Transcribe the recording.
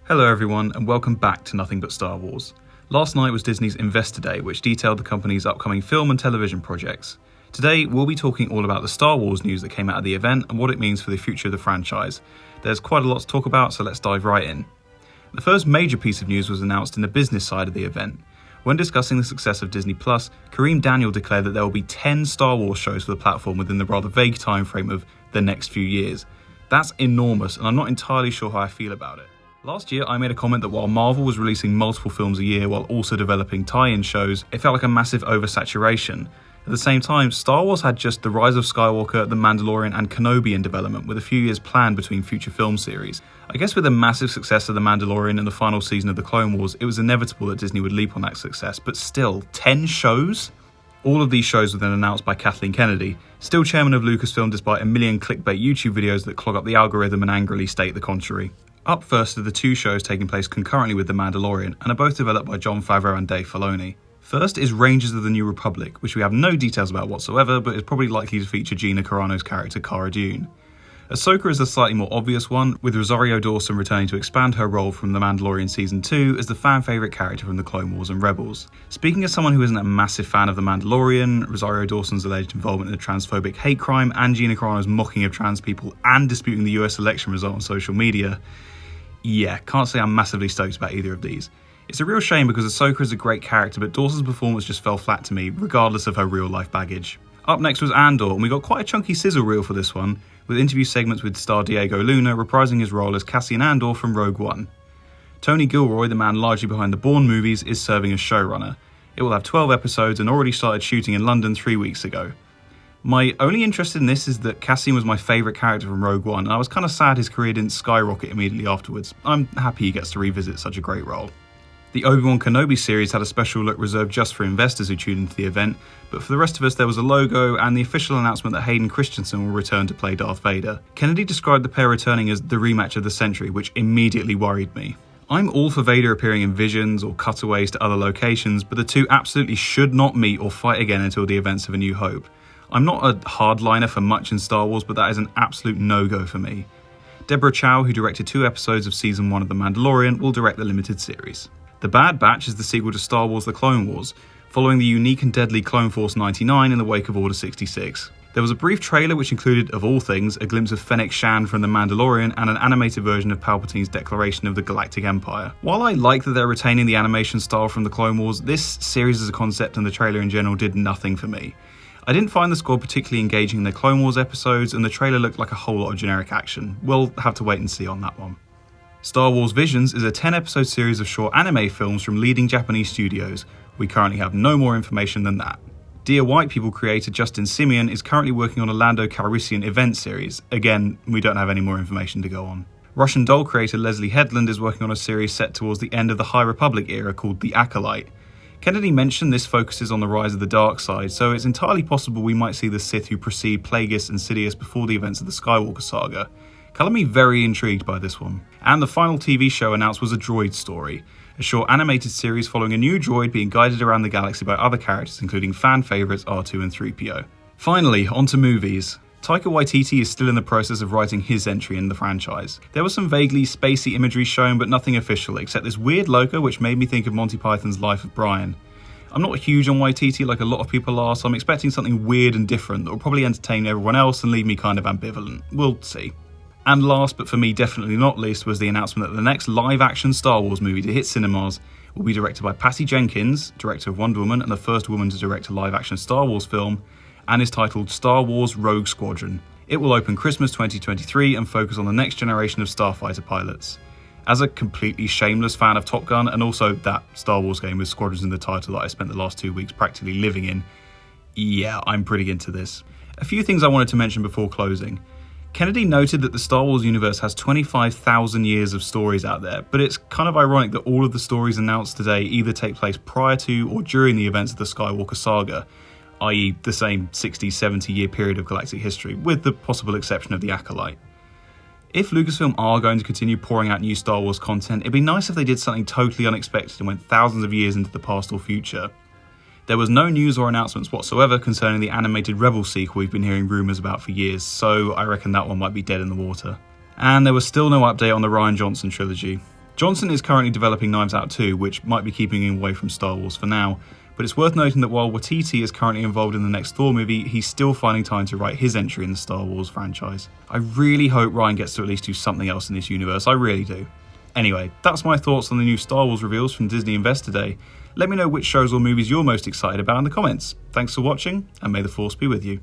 Hello everyone, and welcome back to Nothing But Star Wars. Last night was Disney's Investor Day, which detailed the company's upcoming film and television projects. Today, we'll be talking all about the Star Wars news that came out of the event and what it means for the future of the franchise. There's quite a lot to talk about, so let's dive right in. The first major piece of news was announced in the business side of the event. When discussing the success of Disney+, Kareem Daniel declared that there will be 10 Star Wars shows for the platform within the rather vague timeframe of the next few years. That's enormous, and I'm not entirely sure how I feel about it. Last year, I made a comment that while Marvel was releasing multiple films a year while also developing tie-in shows, it felt like a massive oversaturation. At the same time, Star Wars had just The Rise of Skywalker, The Mandalorian and Kenobi in development, with a few years planned between future film series. I guess with the massive success of The Mandalorian and the final season of The Clone Wars, it was inevitable that Disney would leap on that success, but still, 10 shows? All of these shows were then announced by Kathleen Kennedy, still chairman of Lucasfilm despite a million clickbait YouTube videos that clog up the algorithm and angrily state the contrary. Up first are the two shows taking place concurrently with The Mandalorian, and are both developed by Jon Favreau and Dave Filoni. First is Rangers of the New Republic, which we have no details about whatsoever, but is probably likely to feature Gina Carano's character Cara Dune. Ahsoka is the slightly more obvious one, with Rosario Dawson returning to expand her role from The Mandalorian Season 2 as the fan-favourite character from The Clone Wars and Rebels. Speaking as someone who isn't a massive fan of The Mandalorian, Rosario Dawson's alleged involvement in a transphobic hate crime, and Gina Carano's mocking of trans people and disputing the US election result on social media, yeah, can't say I'm massively stoked about either of these. It's a real shame because Ahsoka is a great character, but Dawson's performance just fell flat to me, regardless of her real-life baggage. Up next was Andor, and we got quite a chunky sizzle reel for this one, with interview segments with star Diego Luna reprising his role as Cassian Andor from Rogue One. Tony Gilroy, the man largely behind the Bourne movies, is serving as showrunner. It will have 12 episodes and already started shooting in London 3 weeks ago. My only interest in this is that Cassian was my favourite character from Rogue One, and I was kind of sad his career didn't skyrocket immediately afterwards. I'm happy he gets to revisit such a great role. The Obi-Wan Kenobi series had a special look reserved just for investors who tuned into the event, but for the rest of us there was a logo and the official announcement that Hayden Christensen will return to play Darth Vader. Kennedy described the pair returning as the rematch of the century, which immediately worried me. I'm all for Vader appearing in visions or cutaways to other locations, but the two absolutely should not meet or fight again until the events of A New Hope. I'm not a hardliner for much in Star Wars, but that is an absolute no-go for me. Deborah Chow, who directed 2 episodes of Season 1 of The Mandalorian, will direct the limited series. The Bad Batch is the sequel to Star Wars The Clone Wars, following the unique and deadly Clone Force 99 in the wake of Order 66. There was a brief trailer which included, of all things, a glimpse of Fennec Shand from The Mandalorian and an animated version of Palpatine's declaration of the Galactic Empire. While I like that they're retaining the animation style from The Clone Wars, this series as a concept and the trailer in general did nothing for me. I didn't find the squad particularly engaging in the Clone Wars episodes, and the trailer looked like a whole lot of generic action. We'll have to wait and see on that one. Star Wars Visions is a 10-episode series of short anime films from leading Japanese studios. We currently have no more information than that. Dear White People creator Justin Simeon is currently working on a Lando Calrissian event series. Again, we don't have any more information to go on. Russian Doll creator Leslie Headland is working on a series set towards the end of the High Republic era called The Acolyte. Kennedy mentioned this focuses on the rise of the dark side, so it's entirely possible we might see the Sith who precede Plagueis and Sidious before the events of the Skywalker saga. Colour me very intrigued by this one. And the final TV show announced was A Droid Story, a short animated series following a new droid being guided around the galaxy by other characters including fan favourites R2 and 3PO. Finally, on to movies. Taika Waititi is still in the process of writing his entry in the franchise. There was some vaguely spacey imagery shown, but nothing official, except this weird logo which made me think of Monty Python's Life of Brian. I'm not huge on Waititi like a lot of people are, so I'm expecting something weird and different that will probably entertain everyone else and leave me kind of ambivalent. We'll see. And last, but for me definitely not least, was the announcement that the next live-action Star Wars movie to hit cinemas will be directed by Patty Jenkins, director of Wonder Woman and the first woman to direct a live-action Star Wars film, and is titled Star Wars Rogue Squadron. It will open Christmas 2023 and focus on the next generation of starfighter pilots. As a completely shameless fan of Top Gun, and also that Star Wars game with squadrons in the title that I spent the last 2 weeks practically living in, yeah, I'm pretty into this. A few things I wanted to mention before closing. Kennedy noted that the Star Wars universe has 25,000 years of stories out there, but it's kind of ironic that all of the stories announced today either take place prior to or during the events of the Skywalker saga, i.e. the same 60, 70 year period of galactic history, with the possible exception of The Acolyte. If Lucasfilm are going to continue pouring out new Star Wars content, it'd be nice if they did something totally unexpected and went thousands of years into the past or future. There was no news or announcements whatsoever concerning the animated Rebels sequel we've been hearing rumours about for years, so I reckon that one might be dead in the water. And there was still no update on the Rian Johnson trilogy. Johnson is currently developing Knives Out 2, which might be keeping him away from Star Wars for now, but it's worth noting that while Waititi is currently involved in the next Thor movie, he's still finding time to write his entry in the Star Wars franchise. I really hope Ryan gets to at least do something else in this universe, I really do. Anyway, that's my thoughts on the new Star Wars reveals from Disney Investor Day. Let me know which shows or movies you're most excited about in the comments. Thanks for watching, and may the Force be with you.